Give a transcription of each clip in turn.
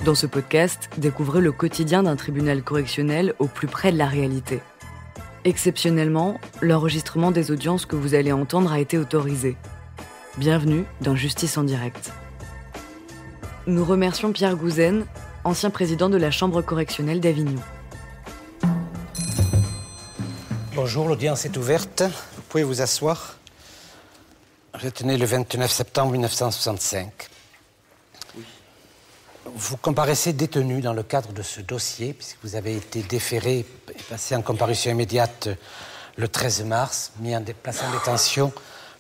Dans ce podcast, découvrez le quotidien d'un tribunal correctionnel au plus près de la réalité. Exceptionnellement, l'enregistrement des audiences que vous allez entendre a été autorisé. Bienvenue dans Justice en direct. Nous remercions Pierre Gouzen, ancien président de la Chambre correctionnelle d'Avignon. Bonjour, l'audience est ouverte. Vous pouvez vous asseoir. Vous êtes né le 29 septembre 1965. Oui. Vous comparaissez détenu dans le cadre de ce dossier, puisque vous avez été déféré et passé en comparution immédiate le 13 mars, placé en détention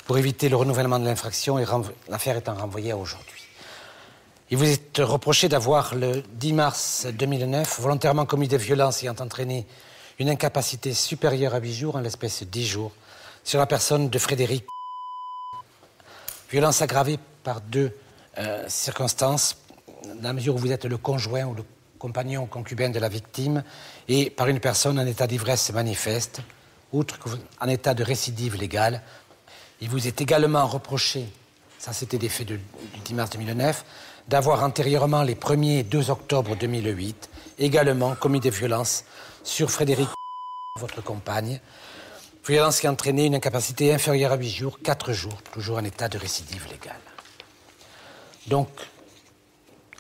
pour éviter le renouvellement de l'infraction et l'affaire étant renvoyée à aujourd'hui. Il vous est reproché d'avoir, le 10 mars 2009, volontairement commis des violences ayant entraîné une incapacité supérieure à 8 jours, en l'espèce 10 jours, sur la personne de Frédéric. Violence aggravée par deux circonstances, dans la mesure où vous êtes le conjoint ou le compagnon ou concubin de la victime, et par une personne en état d'ivresse manifeste, outre qu'en état de récidive légale. Il vous est également reproché, ça c'était des faits du 10 mars 2009, d'avoir antérieurement, les 1er et 2 octobre 2008, également commis des violences sur Frédéric, votre compagne, violence qui a entraîné une incapacité inférieure à 8 jours, 4 jours, toujours en état de récidive légale. Donc,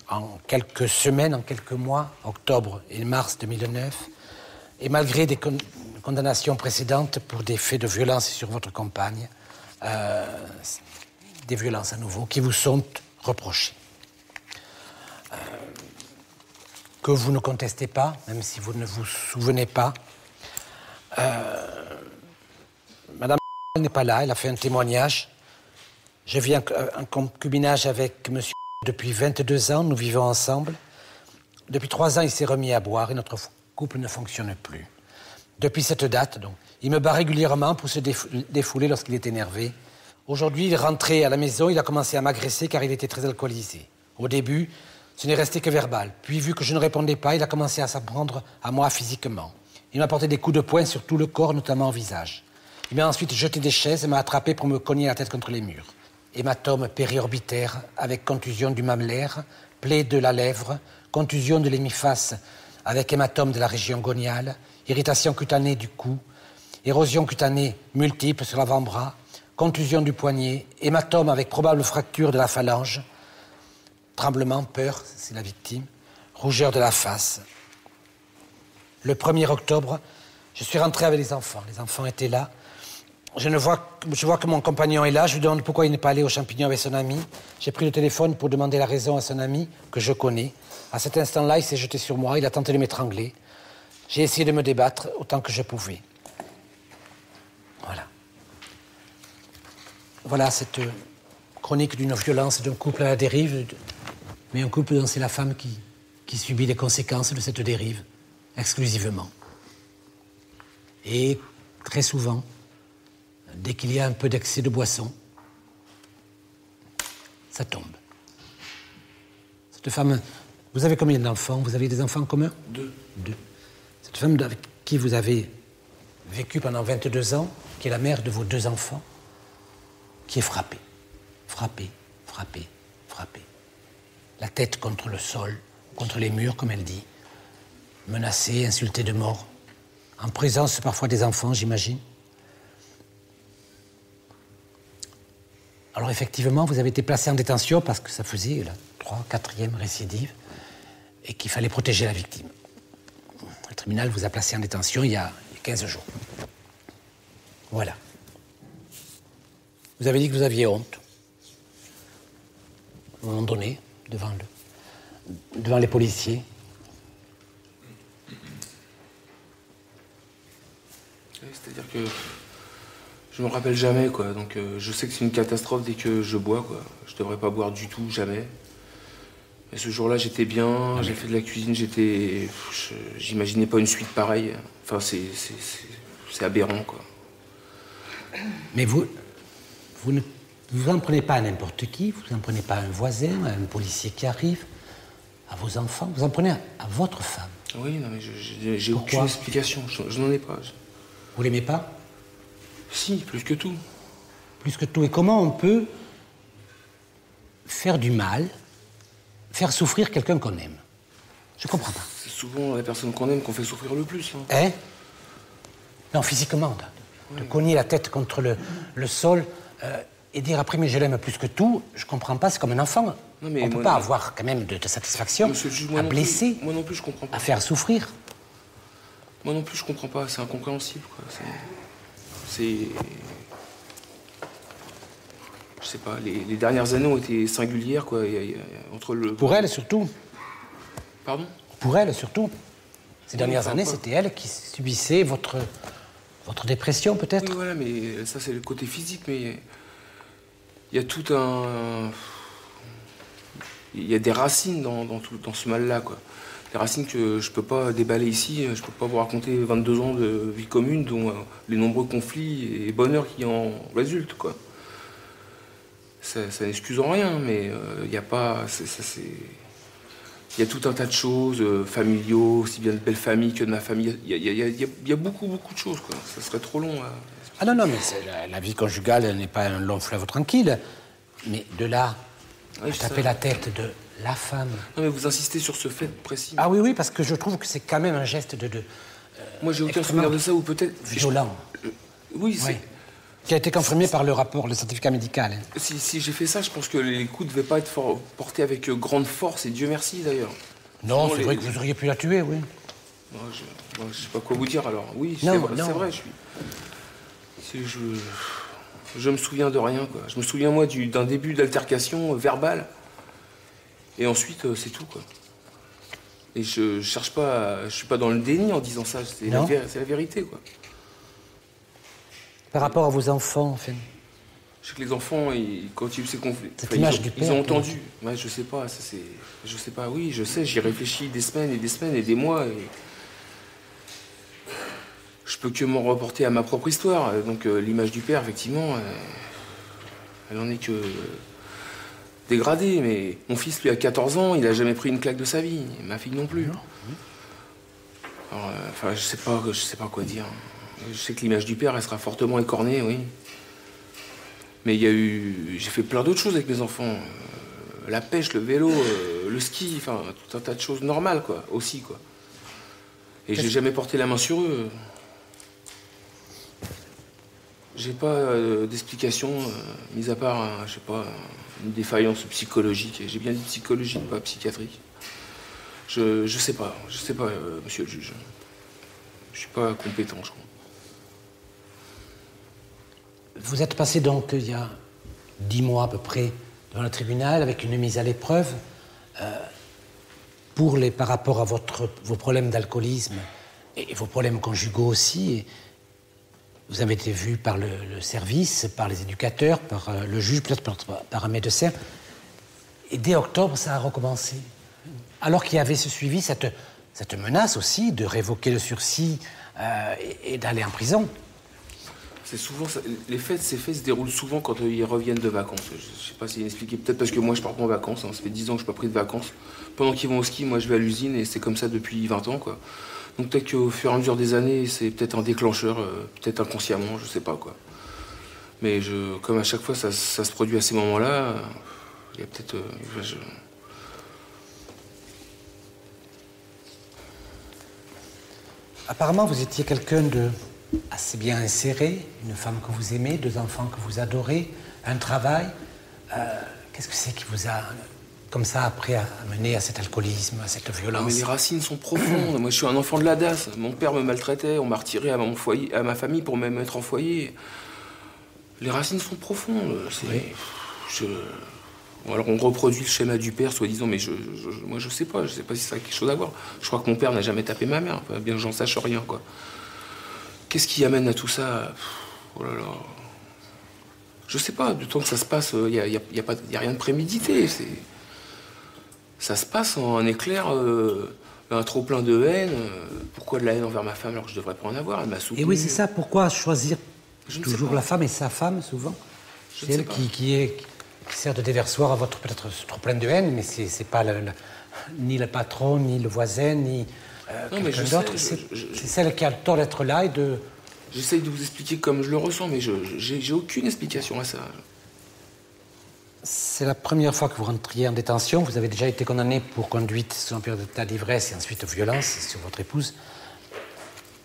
en quelques semaines, en quelques mois, octobre et mars 2009, et malgré des condamnations précédentes pour des faits de violence sur votre compagne, des violences à nouveau qui vous sont reprochées. Que vous ne contestez pas, même si vous ne vous souvenez pas. Madame n'est pas là, elle a fait un témoignage. Je vis en concubinage avec monsieur depuis 22 ans, nous vivons ensemble. Depuis 3 ans, il s'est remis à boire et notre couple ne fonctionne plus. Depuis cette date, donc, il me bat régulièrement pour se défouler lorsqu'il est énervé. Aujourd'hui, il est rentré à la maison, il a commencé à m'agresser car il était très alcoolisé. Au début, ce n'est resté que verbal. Puis, vu que je ne répondais pas, il a commencé à s'en prendre à moi physiquement. Il m'a porté des coups de poing sur tout le corps, notamment au visage. Il m'a ensuite jeté des chaises et m'a attrapé pour me cogner la tête contre les murs. Hématome périorbitaire avec contusion du mammalaire, plaie de la lèvre, contusion de l'hémiface avec hématome de la région goniale, irritation cutanée du cou, érosion cutanée multiple sur l'avant-bras, contusion du poignet, hématome avec probable fracture de la phalange, tremblement, peur, c'est la victime, rougeur de la face. Le 1er octobre, je suis rentré avec les enfants. Les enfants étaient là. Je vois que mon compagnon est là. Je lui demande pourquoi il n'est pas allé aux champignons avec son ami. J'ai pris le téléphone pour demander la raison à son ami, que je connais. À cet instant-là, il s'est jeté sur moi. Il a tenté de m'étrangler. J'ai essayé de me débattre autant que je pouvais. Voilà. Voilà cette chronique d'une violence d'un couple à la dérive, mais un couple dont c'est la femme qui subit les conséquences de cette dérive, exclusivement. Et très souvent, dès qu'il y a un peu d'excès de boisson, ça tombe. Cette femme, vous avez combien d'enfants? Vous avez des enfants communs? 2. Cette femme avec qui vous avez vécu pendant 22 ans, qui est la mère de vos 2 enfants, qui est frappée. Frappée. La tête contre le sol, contre les murs, comme elle dit. Menacée, insultée de mort. En présence parfois des enfants, j'imagine. Alors effectivement, vous avez été placé en détention parce que ça faisait la 4e récidive et qu'il fallait protéger la victime. Le tribunal vous a placé en détention il y a 15 jours. Voilà. Vous avez dit que vous aviez honte. À un moment donné, devant les policiers. C'est-à-dire que je me rappelle jamais, quoi. Donc je sais que c'est une catastrophe dès que je bois, quoi. Je devrais pas boire du tout, jamais. Mais ce jour-là, j'étais bien, j'ai fait de la cuisine, j'imaginais pas une suite pareille. Enfin, c'est aberrant, quoi. Mais vous ne vous en prenez pas à n'importe qui, vous en prenez pas à un voisin, à un policier qui arrive, à vos enfants, vous en prenez à votre femme. Oui, non, mais j'ai aucune explication, je n'en ai pas. Vous l'aimez pas? Si, plus que tout. Plus que tout. Et comment on peut faire du mal, faire souffrir quelqu'un qu'on aime? Je comprends pas. C'est souvent la personne qu'on aime qu'on fait souffrir le plus. Hein. Hein? Non, physiquement, de cogner la tête contre le sol et dire après, mais je l'aime plus que tout, je comprends pas, c'est comme un enfant. Non, mais on peut pas avoir quand même de satisfaction à blesser, moi non plus, je comprends pas. À faire souffrir. Moi non plus, je comprends pas, c'est incompréhensible, quoi. C'est... Je sais pas, les dernières années ont été singulières, quoi. Entre le... Pour elle, surtout. Pardon? Pour elle, surtout. Ces dernières années, c'était elle qui subissait votre dépression, peut-être? Oui, voilà, mais ça, c'est le côté physique, mais il y a tout un... Il y a des racines dans ce mal-là, quoi. Des racines que je peux pas déballer ici, je peux pas vous raconter 22 ans de vie commune, dont les nombreux conflits et bonheurs qui en résultent, quoi. Ça n'excuse en rien, mais il y a pas... Il y a tout un tas de choses, familiaux, aussi bien de belles familles que de ma famille. Il y a beaucoup de choses, quoi. Ça serait trop long. Ah non, mais la vie conjugale n'est pas un long fleuve tranquille. Mais de là, à taper la tête de la femme... Non, mais vous insistez sur ce fait précis. Ah oui, parce que je trouve que c'est quand même un geste de moi, j'ai aucun souvenir de ça, ou peut-être... Violent. Oui, c'est... Qui a été confirmé par le rapport, le certificat médical. Hein. Si j'ai fait ça, je pense que les coups ne devaient pas être portés avec grande force, et Dieu merci d'ailleurs. Non, c'est vrai que vous auriez pu la tuer, oui. Moi, je sais pas quoi vous dire alors. Oui, c'est vrai, je me souviens de rien, quoi. Je me souviens, moi, d'un début d'altercation verbale, et ensuite, c'est tout, quoi. Et je cherche pas... Je suis pas dans le déni en disant ça, c'est la vérité, quoi. Par rapport à vos enfants, en fait. Je sais que les enfants, quand il y a eu ces conflits, ils ont entendu. Ouais, je sais pas, je sais pas, oui, je sais, j'y réfléchis des semaines et des mois. Et je peux que m'en reporter à ma propre histoire. Donc l'image du père, effectivement, elle en est que dégradée. Mais mon fils, lui, a 14 ans, il a jamais pris une claque de sa vie. Ma fille non plus. Alors, je sais pas quoi dire. Je sais que l'image du père, elle sera fortement écornée, oui. Mais j'ai fait plein d'autres choses avec mes enfants. La pêche, le vélo, le ski, enfin, tout un tas de choses normales, quoi, aussi, quoi. Et j'ai jamais porté la main sur eux. J'ai pas d'explication, mis à part, je sais pas, une défaillance psychologique. J'ai bien dit psychologique, pas psychiatrique. Je sais pas, monsieur le juge. Je suis pas compétent, je crois. Vous êtes passé donc il y a 10 mois à peu près devant le tribunal avec une mise à l'épreuve par rapport à vos problèmes d'alcoolisme et vos problèmes conjugaux aussi. Et vous avez été vu par le service, par les éducateurs, par le juge, peut-être par un médecin. Et dès octobre, ça a recommencé. Alors qu'il y avait ce suivi, cette menace aussi de révoquer le sursis et d'aller en prison. C'est souvent ça. Ces faits se déroulent souvent quand ils reviennent de vacances. Je sais pas si expliqué. Peut-être parce que moi je pars pas en vacances. Hein. Ça fait 10 ans que je n'ai pas pris de vacances. Pendant qu'ils vont au ski, moi je vais à l'usine et c'est comme ça depuis 20 ans, quoi. Donc peut-être qu'au fur et à mesure des années, c'est peut-être un déclencheur, peut-être inconsciemment, je sais pas, quoi. Mais comme à chaque fois ça se produit à ces moments-là, il y a peut-être... Apparemment, vous étiez quelqu'un de assez bien inséré, une femme que vous aimez, 2 enfants que vous adorez, un travail. Qu'est-ce que c'est qui vous a, comme ça, après, amené à cet alcoolisme, à cette violence? Mais les racines sont profondes. Moi, je suis un enfant de la DAS. Mon père me maltraitait, on m'a retiré à mon foyer, à ma famille pour me mettre en foyer. Les racines sont profondes. Alors on reproduit le schéma du père, soi-disant, mais moi je sais pas si ça a quelque chose à voir. Je crois que mon père n'a jamais tapé ma mère, bien que j'en sache rien, quoi. Qu'est-ce qui amène à tout ça? Oh là là. Je sais pas, du temps que ça se passe, il y a rien de prémédité. Ça se passe en un éclair, un trop-plein de haine. Pourquoi de la haine envers ma femme alors que je devrais pas en avoir? Elle m'a soutenu. Et oui, c'est ça, pourquoi choisir toujours la femme et sa femme, souvent? C'est elle qui sert de déversoir à votre peut-être trop-plein de haine, mais c'est pas ni le patron, ni le voisin, ni... quelqu'un d'autre, c'est celle qui a le tort d'être là et de... J'essaye de vous expliquer comme je le ressens, mais j'ai aucune explication à ça. C'est la première fois que vous rentriez en détention. Vous avez déjà été condamné pour conduite sous un période d'état d'ivresse et ensuite violence sur votre épouse.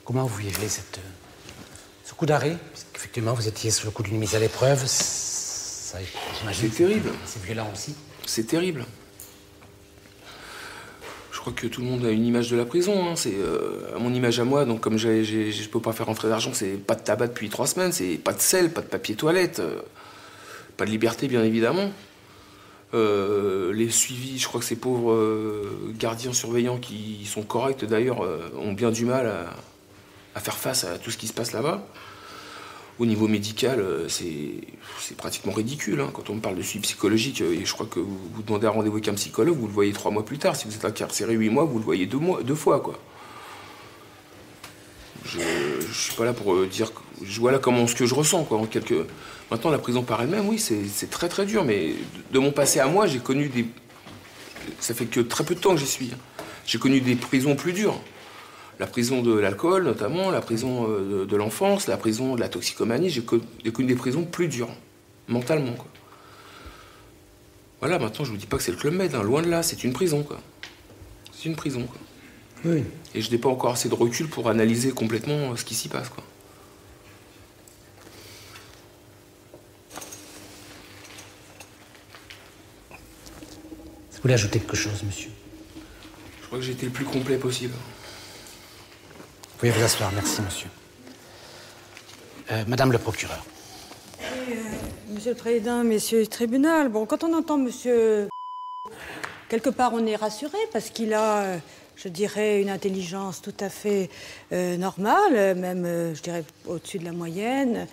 Comment vous vivez ce coup d'arrêt? Effectivement, vous étiez sous le coup d'une mise à l'épreuve. C'est terrible. C'est violent aussi. C'est terrible. Je crois que tout le monde a une image de la prison. Hein. C'est mon image à moi. Donc comme je peux pas faire rentrer d'argent, c'est pas de tabac depuis 3 semaines, c'est pas de sel, pas de papier toilette, pas de liberté bien évidemment. Les suivis, je crois que ces pauvres gardiens surveillants qui sont corrects d'ailleurs ont bien du mal à faire face à tout ce qui se passe là-bas. Au niveau médical, c'est pratiquement ridicule. Hein. Quand on me parle de suivi psychologique, et je crois que vous demandez un rendez-vous avec un psychologue, vous le voyez 3 mois plus tard. Si vous êtes incarcéré 8 mois, vous le voyez 2 fois, quoi. Je suis pas là pour dire... Voilà ce que je ressens, quoi. Maintenant, la prison par elle-même, oui, c'est très très dur. Mais de mon passé à moi, j'ai connu des... Ça fait que très peu de temps que j'y suis. J'ai connu des prisons plus dures. La prison de l'alcool, notamment, la prison de l'enfance, la prison de la toxicomanie. J'ai connu des prisons plus dures, mentalement, quoi. Voilà, maintenant, je vous dis pas que c'est le Club Med, hein, loin de là, c'est une prison, quoi. C'est une prison, quoi. Oui. Et je n'ai pas encore assez de recul pour analyser complètement ce qui s'y passe, quoi. Vous voulez ajouter quelque chose, monsieur? Je crois que j'ai été le plus complet possible. Vous pouvez vous asseoir, merci, monsieur. Madame le procureur. Monsieur le Président, messieurs du tribunal, bon, quand on entend monsieur... Quelque part, on est rassuré parce qu'il a, je dirais, une intelligence tout à fait normale, même, je dirais, au-dessus de la moyenne.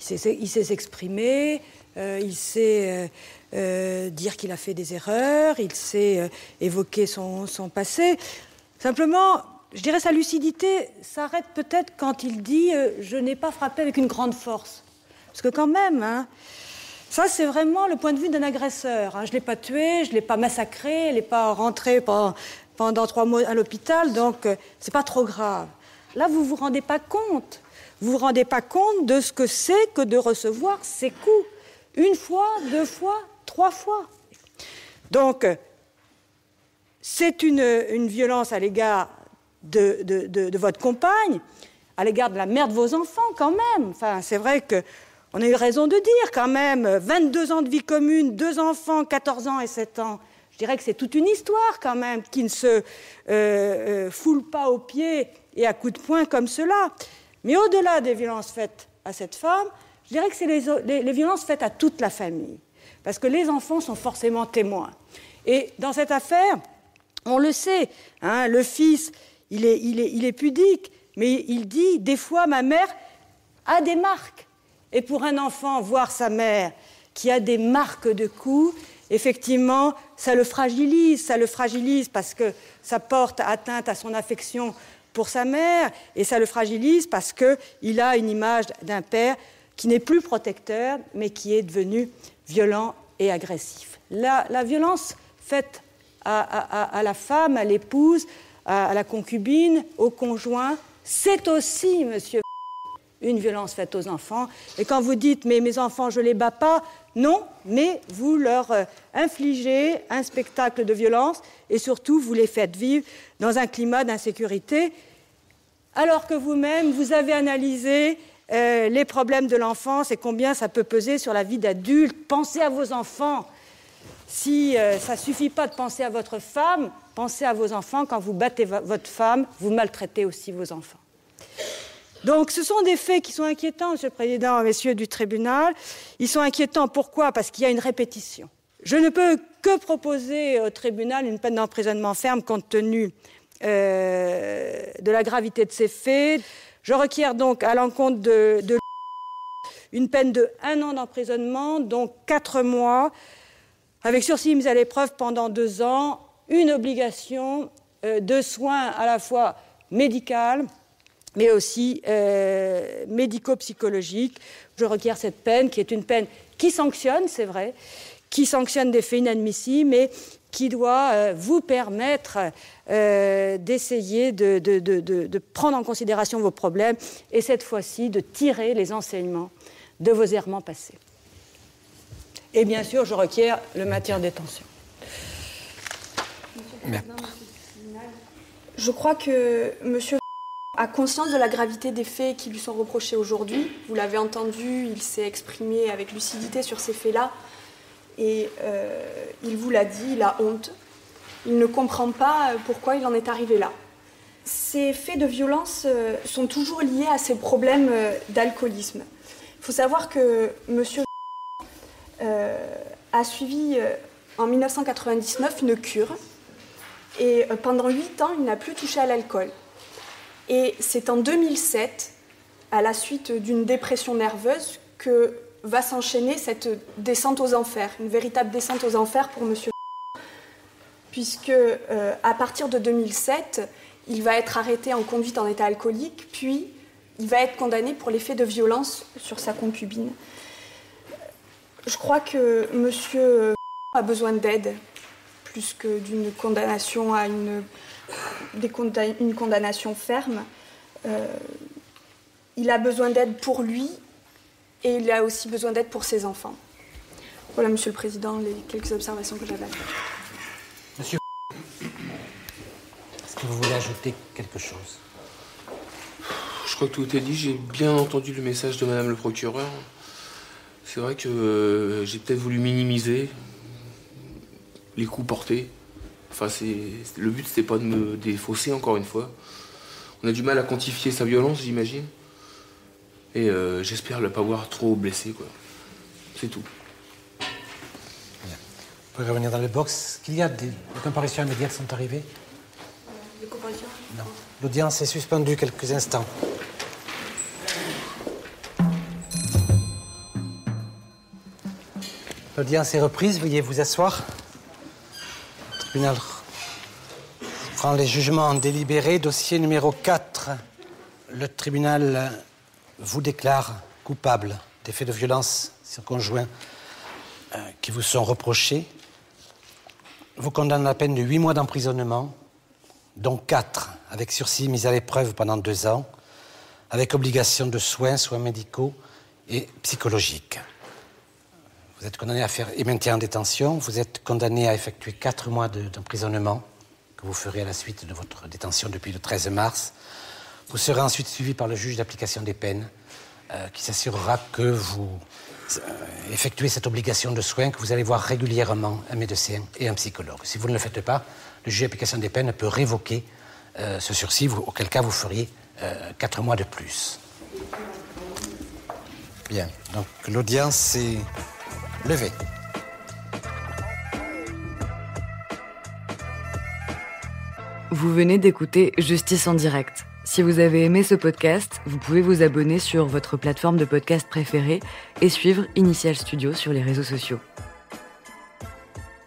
Il sait s'exprimer, il sait dire qu'il a fait des erreurs, il sait évoquer son passé. Simplement... Je dirais sa lucidité s'arrête peut-être quand il dit « je n'ai pas frappé avec une grande force ». Parce que quand même, hein, ça c'est vraiment le point de vue d'un agresseur. Hein. Je ne l'ai pas tué, je ne l'ai pas massacré, je ne l'ai pas rentré pendant 3 mois à l'hôpital, donc c'est pas trop grave. Là, vous ne vous rendez pas compte. Vous ne vous rendez pas compte de ce que c'est que de recevoir ces coups. 1 fois, 2 fois, 3 fois. Donc, c'est une violence à l'égard de votre compagne, à l'égard de la mère de vos enfants, quand même. Enfin, c'est vrai qu'on a eu raison de dire, quand même, 22 ans de vie commune, 2 enfants, 14 ans et 7 ans. Je dirais que c'est toute une histoire, quand même, qui ne se foule pas aux pieds et à coups de poing comme cela. Mais au-delà des violences faites à cette femme, je dirais que c'est les violences faites à toute la famille. Parce que les enfants sont forcément témoins. Et dans cette affaire, on le sait, hein, le fils... Il est pudique, mais il dit, des fois, ma mère a des marques. Et pour un enfant, voir sa mère qui a des marques de coups, effectivement, ça le fragilise parce que ça porte atteinte à son affection pour sa mère, et ça le fragilise parce qu'il a une image d'un père qui n'est plus protecteur, mais qui est devenu violent et agressif. La violence faite à la femme, à l'épouse, à la concubine, au conjoint, c'est aussi, monsieur, une violence faite aux enfants. Et quand vous dites « mais mes enfants, je ne les bats pas », non, mais vous leur infligez un spectacle de violence et surtout, vous les faites vivre dans un climat d'insécurité, alors que vous-même, vous avez analysé les problèmes de l'enfance et combien ça peut peser sur la vie d'adulte. Pensez à vos enfants. Si ça ne suffit pas de penser à votre femme, pensez à vos enfants. Quand vous battez votre femme, vous maltraitez aussi vos enfants. Donc ce sont des faits qui sont inquiétants, Monsieur le Président, messieurs du tribunal. Ils sont inquiétants, pourquoi? Parce qu'il y a une répétition. Je ne peux que proposer au tribunal une peine d'emprisonnement ferme compte tenu de la gravité de ces faits. Je requiers donc à l'encontre de une peine de 1 an d'emprisonnement, donc 4 mois, avec sursis mis à l'épreuve pendant 2 ans, une obligation de soins à la fois médicales, mais aussi médico-psychologiques. Je requiers cette peine, qui est une peine qui sanctionne, c'est vrai, qui sanctionne des faits inadmissibles, mais qui doit vous permettre d'essayer de prendre en considération vos problèmes et cette fois-ci de tirer les enseignements de vos errements passés. Et bien sûr, je requiers le maintien en détention. Je crois que monsieur a conscience de la gravité des faits qui lui sont reprochés aujourd'hui. Vous l'avez entendu, il s'est exprimé avec lucidité sur ces faits-là. Et il vous l'a dit, il a honte. Il ne comprend pas pourquoi il en est arrivé là. Ces faits de violence sont toujours liés à ces problèmes d'alcoolisme. Il faut savoir que monsieur a suivi en 1999 une cure. Et pendant 8 ans, il n'a plus touché à l'alcool. Et c'est en 2007, à la suite d'une dépression nerveuse, que va s'enchaîner cette descente aux enfers, une véritable descente aux enfers pour monsieur. Puisque à partir de 2007, il va être arrêté en conduite en état alcoolique, puis il va être condamné pour les faits de violence sur sa concubine. Je crois que monsieur a besoin d'aide, plus que d'une condamnation à une condamnation ferme. Il a besoin d'aide pour lui et il a aussi besoin d'aide pour ses enfants. Voilà, Monsieur le Président, les quelques observations que j'avais à faire. Monsieur, est-ce que vous voulez ajouter quelque chose? Je crois que tout est dit. J'ai bien entendu le message de Madame le procureur. C'est vrai que j'ai peut-être voulu minimiser les coups portés. Enfin, le but, c'était pas de me défausser, encore une fois. On a du mal à quantifier sa violence, j'imagine. Et j'espère ne pas avoir trop blessé, quoi. C'est tout. Bien. Vous pouvez revenir dans le box. Est-ce qu'il y a des comparutions immédiates qui sont arrivées? Des comparutions? Non. L'audience est suspendue quelques instants. L'audience est reprise. Veuillez vous asseoir. Le tribunal prend les jugements délibérés. Dossier numéro 4. Le tribunal vous déclare coupable des faits de violence sur conjoint qui vous sont reprochés. Vous condamne à la peine de 8 mois d'emprisonnement, dont 4 avec sursis mis à l'épreuve pendant 2 ans, avec obligation de soins médicaux et psychologiques. Vous êtes condamné à faire et maintien en détention. Vous êtes condamné à effectuer 4 mois d'emprisonnement que vous ferez à la suite de votre détention depuis le 13 mars. Vous serez ensuite suivi par le juge d'application des peines qui s'assurera que vous effectuez cette obligation de soins, que vous allez voir régulièrement un médecin et un psychologue. Si vous ne le faites pas, le juge d'application des peines peut révoquer ce sursis, auquel cas vous feriez 4 mois de plus. Bien, donc l'audience est levée. Vous venez d'écouter Justice en direct. Si vous avez aimé ce podcast, vous pouvez vous abonner sur votre plateforme de podcast préférée et suivre Initial Studio sur les réseaux sociaux.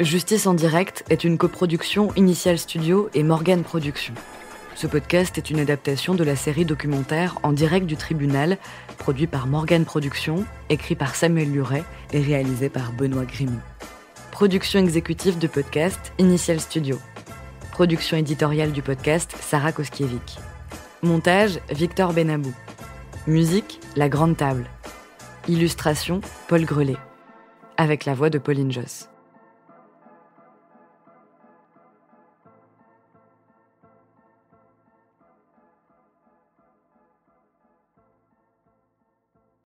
Justice en direct est une coproduction Initial Studio et Morgane Productions. Ce podcast est une adaptation de la série documentaire En direct du tribunal, produit par Morgane Productions, écrit par Samuel Luret et réalisé par Benoît Grimont. Production exécutive de podcast Initial Studio. Production éditoriale du podcast Sarah Koskiewicz. Montage Victor Benabou. Musique La Grande Table. Illustration Paul Grelet. Avec la voix de Pauline Josse.